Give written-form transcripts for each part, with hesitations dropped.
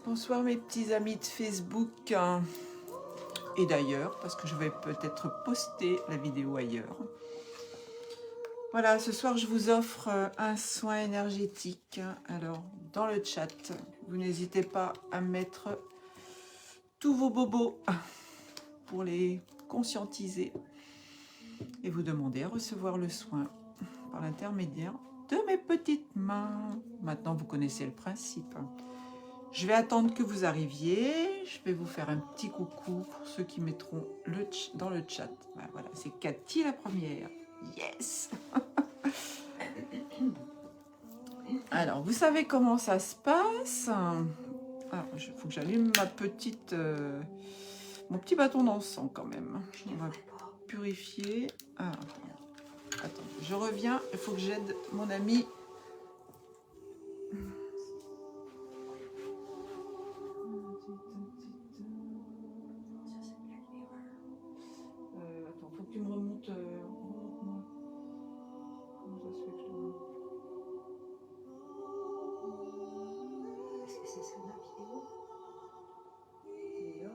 Bonsoir mes petits amis de Facebook et d'ailleurs, parce que je vais peut-être poster la vidéo ailleurs. Voilà, ce soir je vous offre un soin énergétique. Alors, dans le chat, vous n'hésitez pas à mettre tous vos bobos pour les conscientiser et vous demander à recevoir le soin par l'intermédiaire de mes petites mains. Maintenant, vous connaissez le principe. Je vais attendre que vous arriviez. Je vais vous faire un petit coucou pour ceux qui mettront dans le chat. Ben voilà, c'est Cathy la première. Yes. Alors, vous savez comment ça se passe. Alors, il faut que j'allume ma petite, mon petit bâton d'encens quand même. On va purifier. Ah, attends, je reviens. Il faut que j'aide mon ami. Attends, faut que tu me remontes. Remonte-moi. Comment ça se fait que je te... Est-ce que c'est sur la vidéo? C'est là.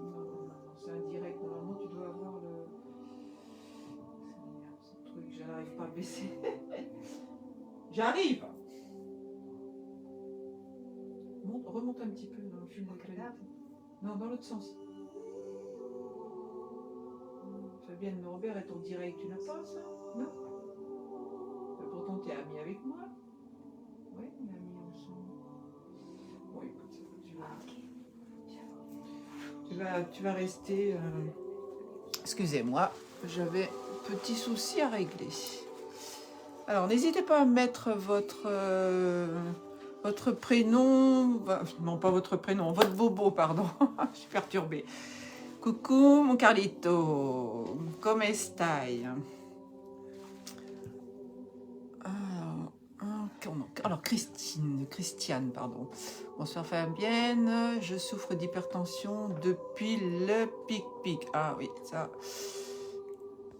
Non, c'est un direct. Normalement, tu dois avoir le... Merde, ce truc, je n'arrive pas à baisser. J'arrive. Remonte un petit peu dans le film de qualité. Non, dans l'autre sens. Fabienne Norbert est en direct, tu n'as pas ça? Non. Pourtant, tu es amie avec moi. Oui, on est amis ensemble. Bon, écoute, tu vas rester... Excusez-moi, j'avais petit souci à régler. Alors, n'hésitez pas à mettre votre prénom... Non, pas votre prénom, votre bobo, pardon. Je suis perturbée. Coucou, mon Carlito. Come stai? Alors, Christiane, pardon. Bonsoir Fabienne, je souffre d'hypertension depuis le pic-pic. Ah oui, ça.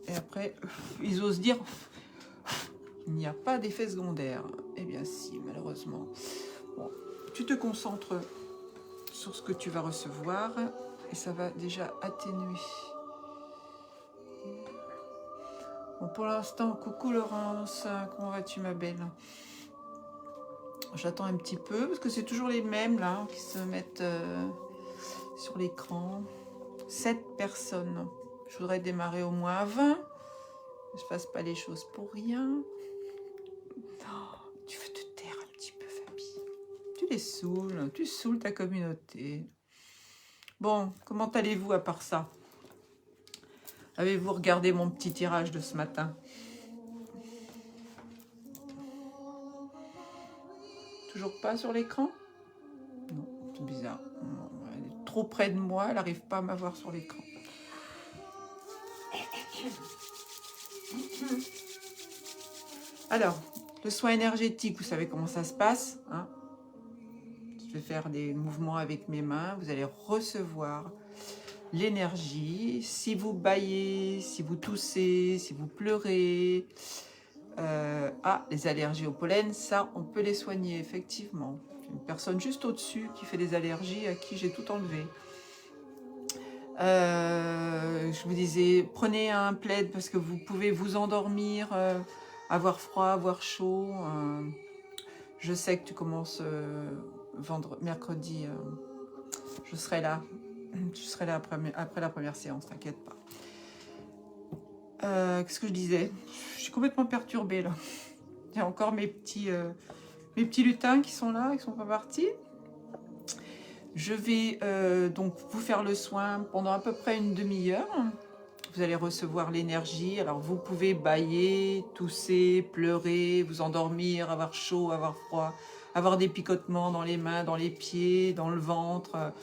Et après, ils osent dire, il n'y a pas d'effet secondaire. Eh bien si, malheureusement. Bon, tu te concentres sur ce que tu vas recevoir et ça va déjà atténuer. Bon, pour l'instant, coucou Laurence, comment vas-tu ma belle? J'attends un petit peu parce que c'est toujours les mêmes là qui se mettent sur l'écran. 7 personnes. Je voudrais démarrer au moins à 20. Je ne fasse pas les choses pour rien. Oh, tu veux te taire un petit peu, Fabi. Tu saoules ta communauté. Bon, comment allez-vous à part ça? Avez-vous regardé mon petit tirage de ce matin? Toujours pas sur l'écran? Non, c'est bizarre. Elle est trop près de moi, elle n'arrive pas à m'avoir sur l'écran. Alors, le soin énergétique, vous savez comment ça se passe, hein? Je vais faire des mouvements avec mes mains, vous allez recevoir l'énergie. Si vous bâillez, si vous toussez, si vous pleurez, les allergies au pollen, ça, on peut les soigner, effectivement. Une personne juste au-dessus qui fait des allergies, à qui j'ai tout enlevé. Je vous disais, prenez un plaid parce que vous pouvez vous endormir, avoir froid, avoir chaud. Je sais que tu commences mercredi, je serai là. Je serai là après la première séance, t'inquiète pas. Qu'est-ce que je disais? Je suis complètement perturbée là. Il y a encore mes petits lutins qui sont là, qui sont pas partis. Je vais donc vous faire le soin pendant à peu près une demi-heure. Vous allez recevoir l'énergie. Alors vous pouvez bâiller, tousser, pleurer, vous endormir, avoir chaud, avoir froid, avoir des picotements dans les mains, dans les pieds, dans le ventre.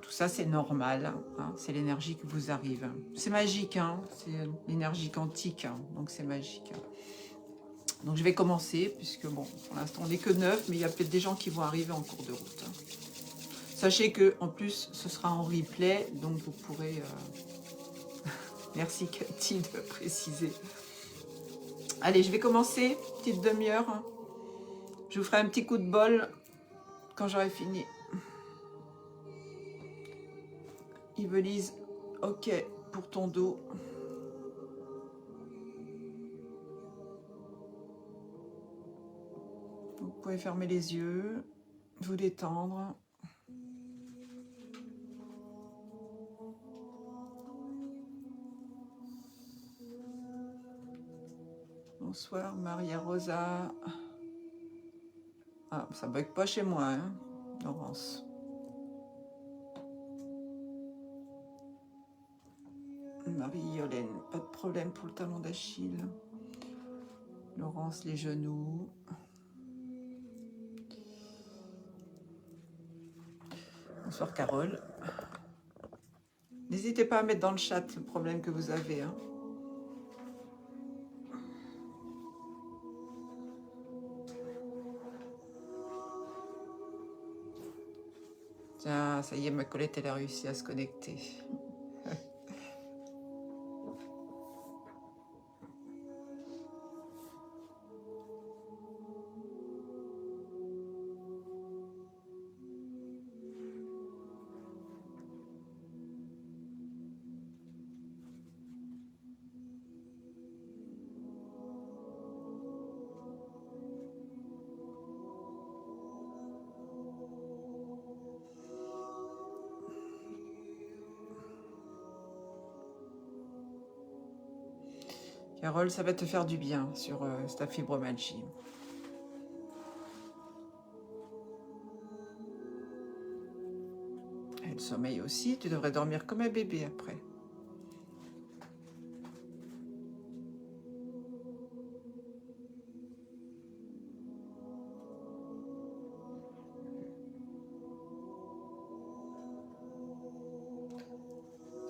Tout ça c'est normal, hein, c'est l'énergie qui vous arrive. C'est magique, hein, c'est l'énergie quantique, hein, donc c'est magique. Donc je vais commencer, puisque bon, pour l'instant on n'est que 9, mais il y a peut-être des gens qui vont arriver en cours de route. Sachez que en plus ce sera en replay, donc vous pourrez Merci Cathy de préciser. Allez, je vais commencer, petite demi-heure. Je vous ferai un petit coup de bol quand j'aurai fini. Yvelise, ok pour ton dos. Vous pouvez fermer les yeux, vous détendre. Bonsoir Maria Rosa. Ah, ça bug pas chez moi, hein, Laurence. Marie-Yolène, pas de problème pour le talon d'Achille. Laurence, les genoux. Bonsoir Carole. N'hésitez pas à mettre dans le chat le problème que vous avez. Hein. Tiens, ça y est, ma Colette, elle a réussi à se connecter. Carole, ça va te faire du bien sur ta fibromyalgie. Et le sommeil aussi, tu devrais dormir comme un bébé après.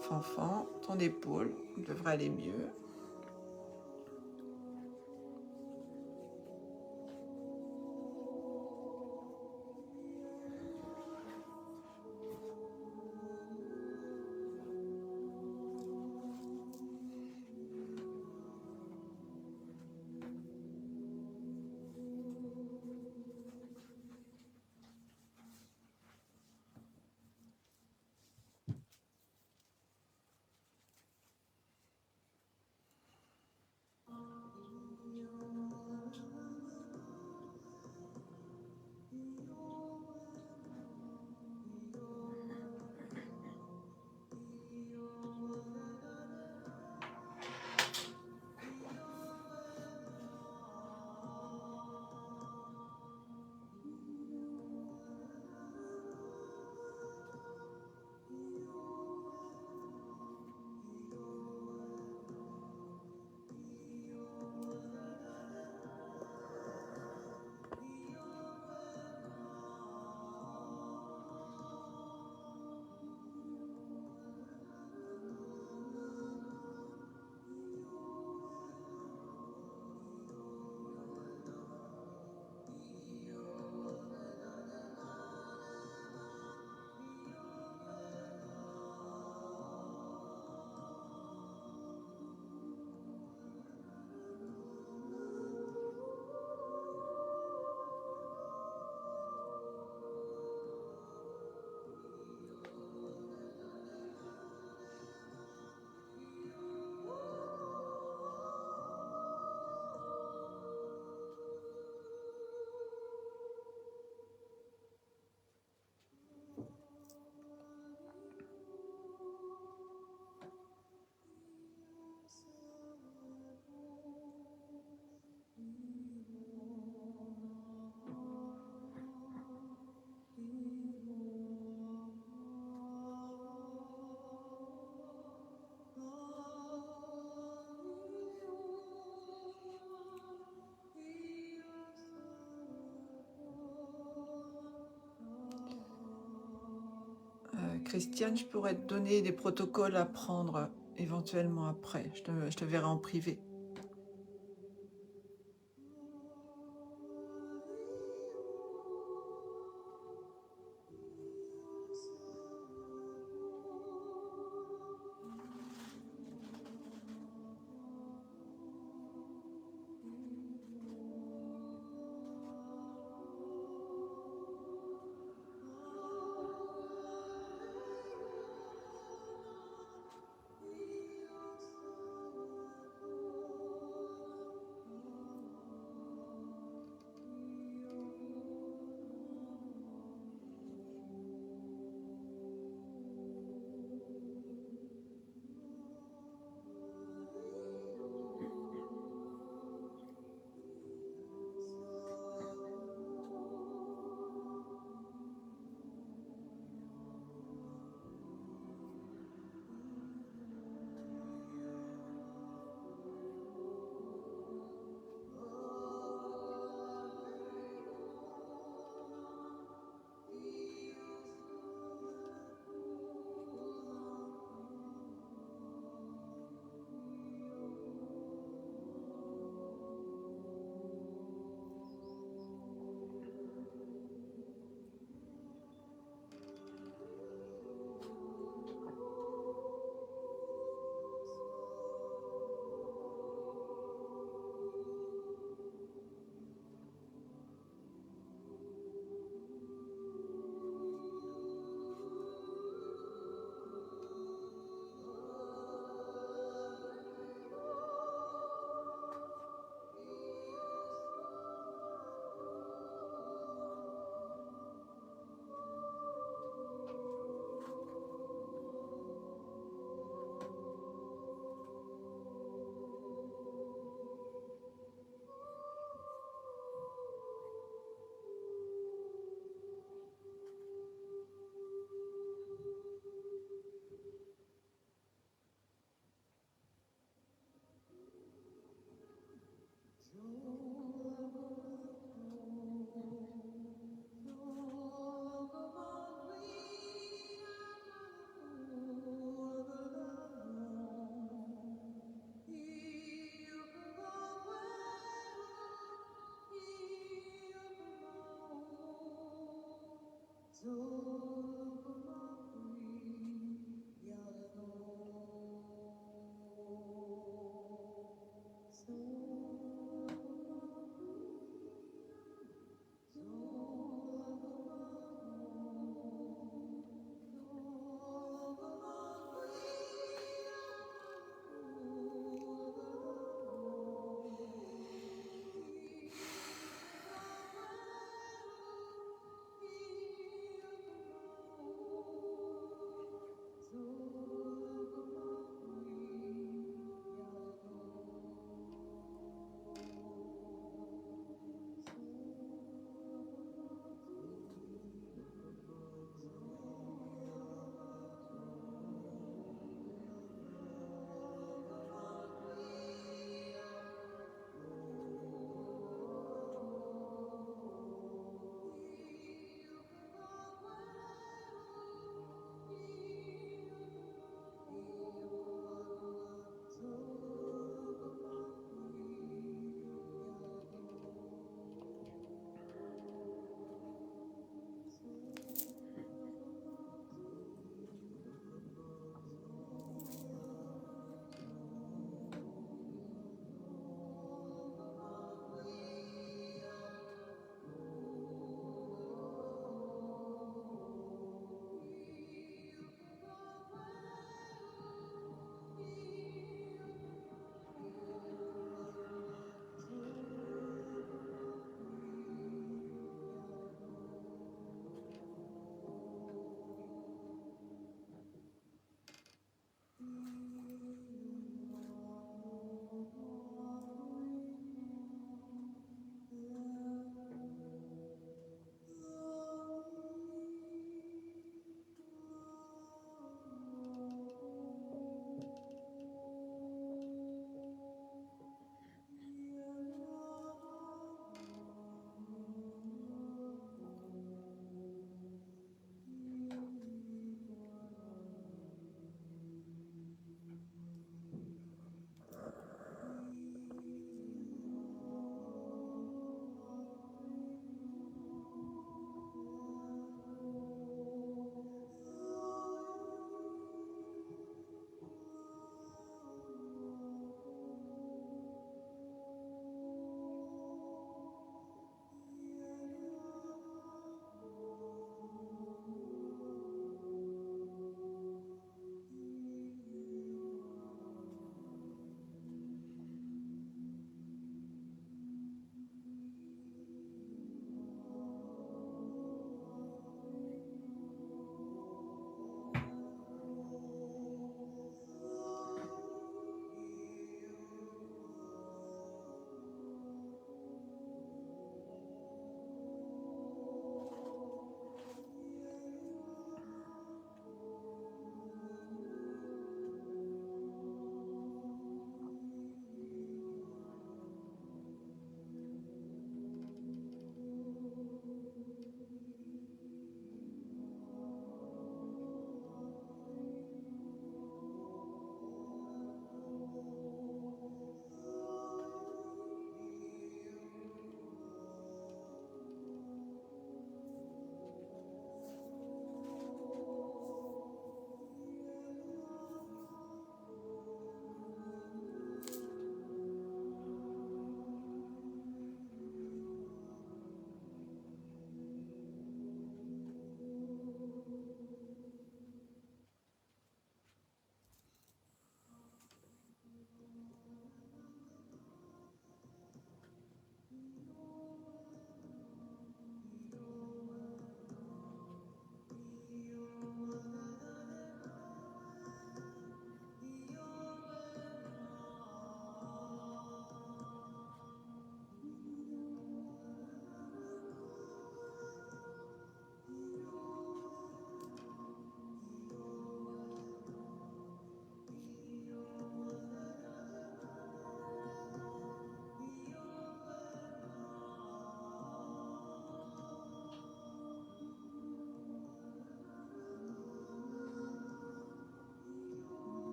Fanfan, ton épaule devrait aller mieux. Christiane, je pourrais te donner des protocoles à prendre éventuellement après. Je te verrai en privé.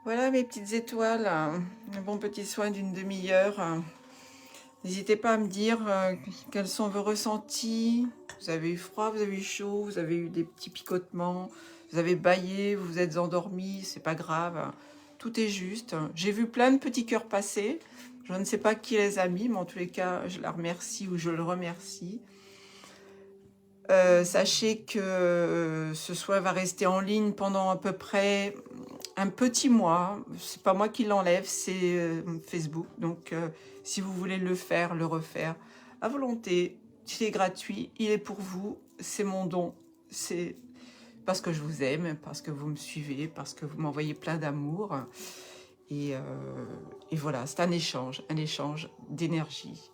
Voilà mes petites étoiles, un bon petit soin d'une demi-heure. N'hésitez pas à me dire quels sont vos ressentis. Vous avez eu froid, vous avez eu chaud, vous avez eu des petits picotements, vous avez bâillé, vous vous êtes endormi, c'est pas grave. Tout est juste. J'ai vu plein de petits cœurs passer. Je ne sais pas qui les a mis, mais en tous les cas, je la remercie ou je le remercie. Sachez que ce soin va rester en ligne pendant à peu près un petit mois. C'est pas moi qui l'enlève, c'est Facebook. Donc, si vous voulez le faire, le refaire, à volonté, il est gratuit, il est pour vous, c'est mon don. C'est parce que je vous aime, parce que vous me suivez, parce que vous m'envoyez plein d'amour. Et, voilà, c'est un échange d'énergie.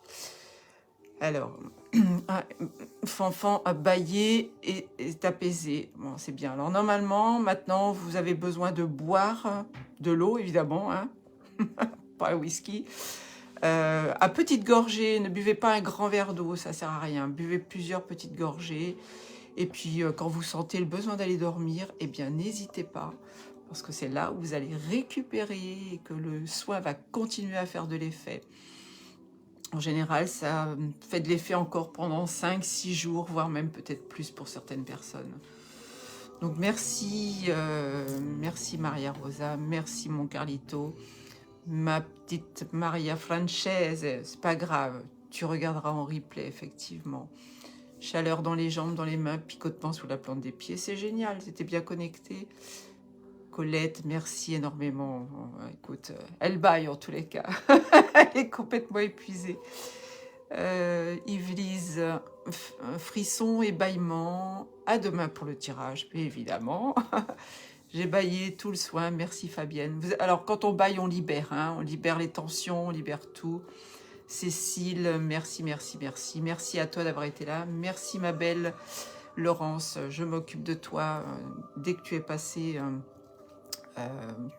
Alors, Fanfan a bâillé et est apaisé. Bon, c'est bien. Alors, normalement, maintenant, vous avez besoin de boire de l'eau, évidemment, hein, pas un whisky. À petite gorgée, ne buvez pas un grand verre d'eau, ça sert à rien. Buvez plusieurs petites gorgées. Et puis, quand vous sentez le besoin d'aller dormir, eh bien, n'hésitez pas, parce que c'est là où vous allez récupérer et que le soin va continuer à faire de l'effet. En général, ça fait de l'effet encore pendant 5-6 jours, voire même peut-être plus pour certaines personnes. Donc merci, merci Maria Rosa, merci mon Carlito, ma petite Maria Frances, c'est pas grave, tu regarderas en replay effectivement. Chaleur dans les jambes, dans les mains, picotement sous la plante des pieds, c'est génial, c'était bien connecté. Colette, merci énormément. Écoute, elle baille en tous les cas. Elle est complètement épuisée. Yvelise, frisson et bâillement. À demain pour le tirage, mais évidemment. J'ai baillé tout le soin. Merci Fabienne. Alors, quand on baille, on libère. Hein, on libère les tensions, on libère tout. Cécile, merci, merci, merci. Merci à toi d'avoir été là. Merci ma belle Laurence. Je m'occupe de toi dès que tu es passée.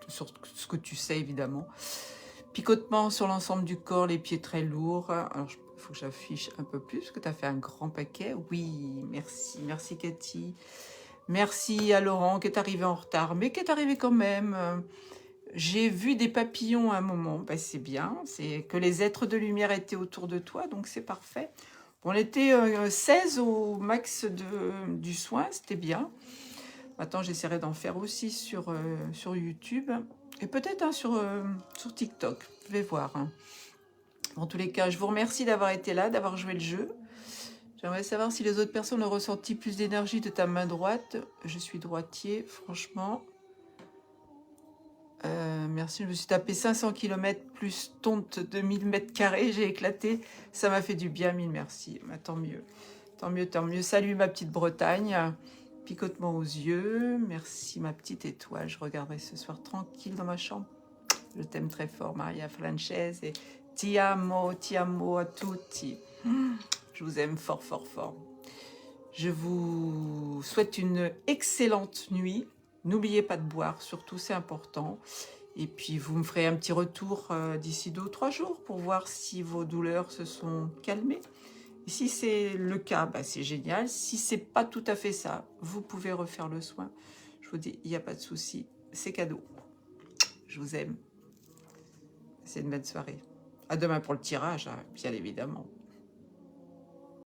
Sur ce que tu sais évidemment. Picotement sur l'ensemble du corps, les pieds très lourds. Alors il faut que j'affiche un peu plus parce que tu as fait un grand paquet. Oui, merci, merci Cathy. Merci à Laurent qui est arrivé en retard, mais qui est arrivé quand même. J'ai vu des papillons à un moment, ben, c'est bien, c'est que les êtres de lumière étaient autour de toi, donc c'est parfait. On était 16 au max du soin, c'était bien. Maintenant, j'essaierai d'en faire aussi sur YouTube et peut-être hein, sur TikTok. Je vais voir. Hein. En tous les cas, je vous remercie d'avoir été là, d'avoir joué le jeu. J'aimerais savoir si les autres personnes ont ressenti plus d'énergie de ta main droite. Je suis droitier, franchement. Merci, je me suis tapé 500 km plus tonte de 1000 mètres carrés. J'ai éclaté. Ça m'a fait du bien, mille merci. Bah, tant mieux. Tant mieux, tant mieux. Salut ma petite Bretagne. Picotement aux yeux. Merci ma petite étoile. Je regarderai ce soir tranquille dans ma chambre. Je t'aime très fort, Maria Frances. Et ti amo a tutti. Je vous aime fort, fort, fort. Je vous souhaite une excellente nuit. N'oubliez pas de boire, surtout c'est important. Et puis vous me ferez un petit retour d'ici 2 ou 3 jours pour voir si vos douleurs se sont calmées. Et si c'est le cas, bah c'est génial. Si c'est pas tout à fait ça, vous pouvez refaire le soin. Je vous dis, il n'y a pas de souci, c'est cadeau. Je vous aime. C'est une bonne soirée. À demain pour le tirage, hein, bien évidemment.